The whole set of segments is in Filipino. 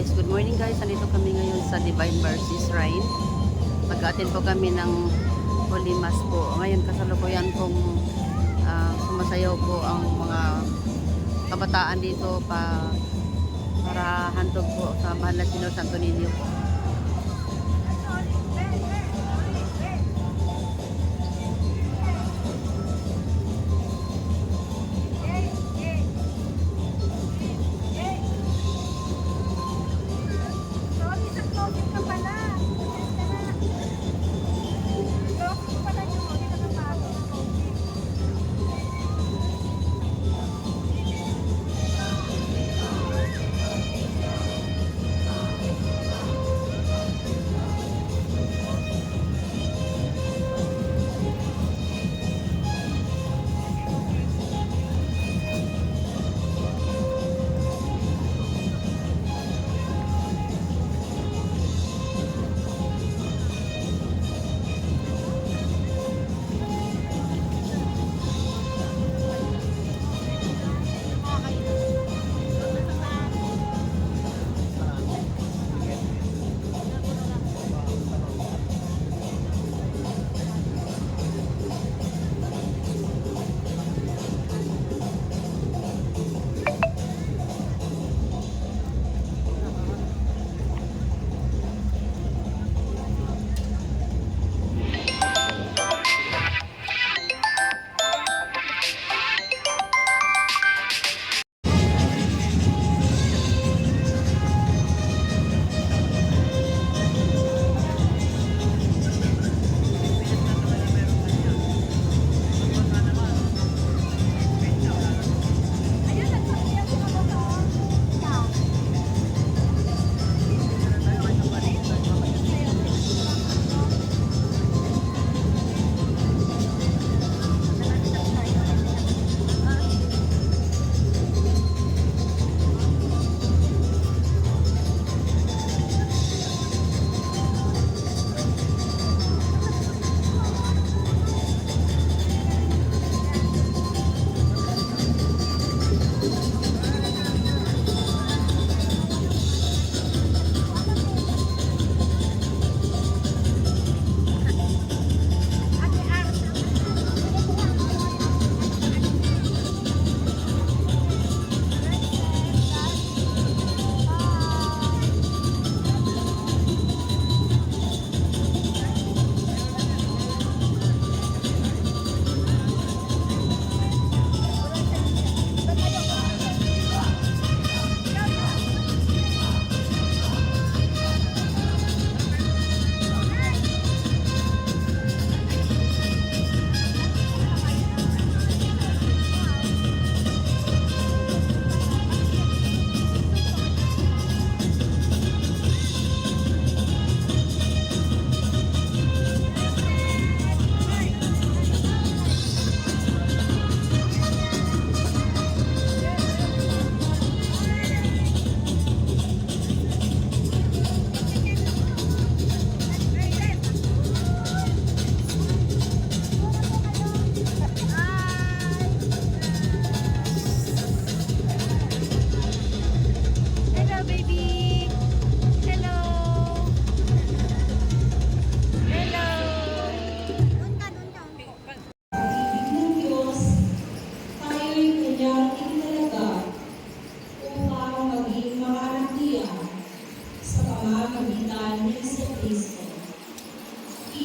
guys, good morning guys. Nandito kami ngayon sa Divine Mercy Shrine. Mag-attend po kami ng Holy Mass po. Ngayon kasalukuyan pong sumasayaw po ang mga kabataan dito para handog po sa mahal na Sino Santo Niño po.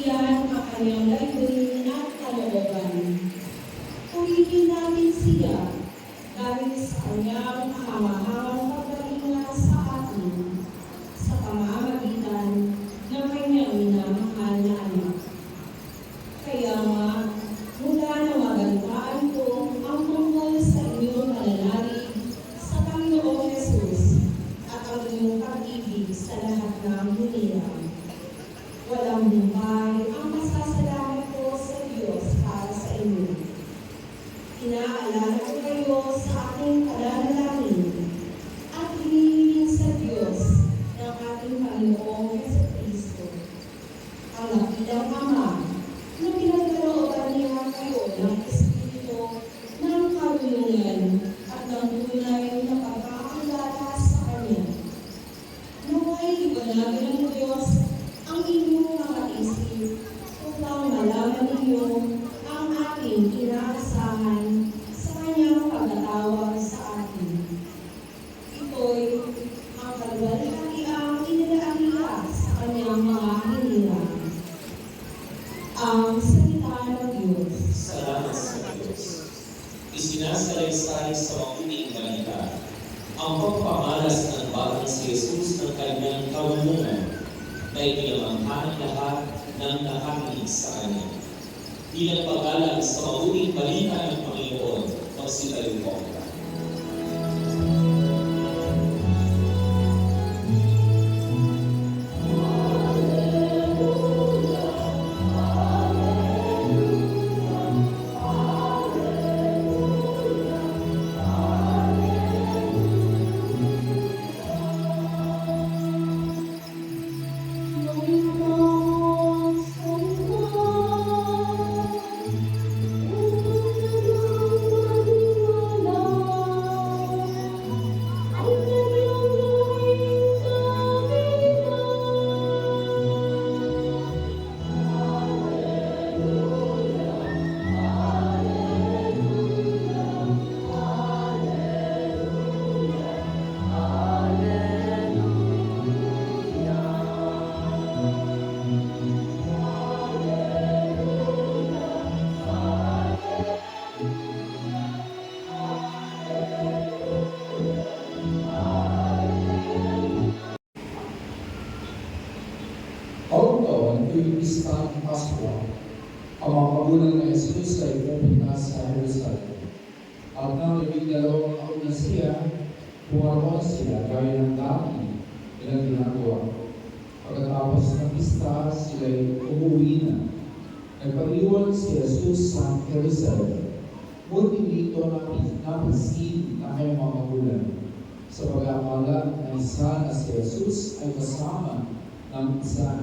Iyan ang kanyang layunin at kalooban. Purihin natin siya dahil sa kanyang kahamahang pagdating sa atin sa pamamagitan ng kanyang minamahal na anak. Kaya nga, mula na magalitaan ko ang tungkol sa inyong pananalig sa Panginoong Jesus at ang inyong pag-ibig sa lahat ng hinirang. Walang buhay ang masasalamat ko sa Diyos para sa inyo. Inaalala ko kayo sa aking pananalangin at hinihiling sa Diyos ng ating Panginoong Jesucristo, ang dakilang Ama, na pinagkalooban niya kayo ng Espiritu ng karunungan at ng tunay na pagkakilala sa Kanya. isinasalaysay sa mabuting balita ang pagpamalas ng batang si Jesus ng kanyang karunungan na ipinamangha ng lahat ng nakakinig sa kanya. Bilang paggalang sa mabuting balita ng Panginoon, magsitayo po ang lahat. Bawat taon, tuwing pista ng Pasko, ang mga magulang na Jesus ay pupunta sa Jerusalem. At nang 12 taon na siya, pumaroon sila gaya ng dati nilang ginagawa. Pagkatapos ng pista, sila ay umuwi na. Nagpag-iwan si Jesus sa Jerusalem. Ngunit dito napansin ng kanyang mga magulang sa pag-aakala na isa na si Jesus ay kasama ng isa.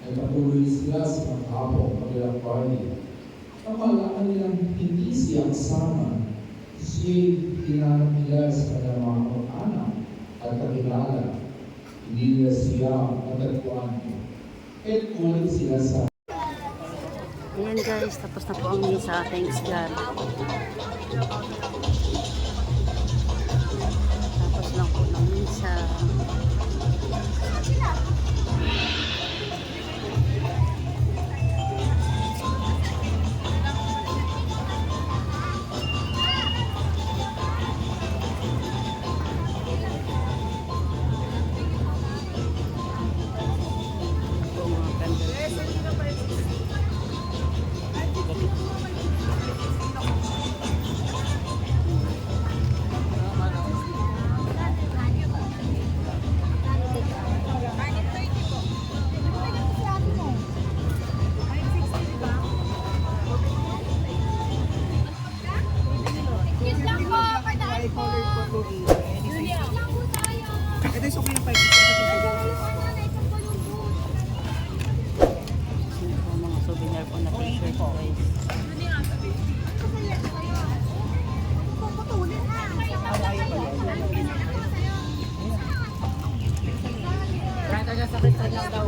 Nagpatuloy sila sa maghapong kanilang bahay. Nakalaan nilang hindi siya kasama. Siya'y hinanap nila sa kanilang mga anak at kakilala. Hindi nila siya natagpuan. At umalit sila sa Ayan guys, tapos na po ang misa. Thanks God. Tapos lang po ng misa. Po mga candles. Ito is okay na 5. Yun po mga souvenir po na t-shirt guys. Kaya taga sa restaurant lang daw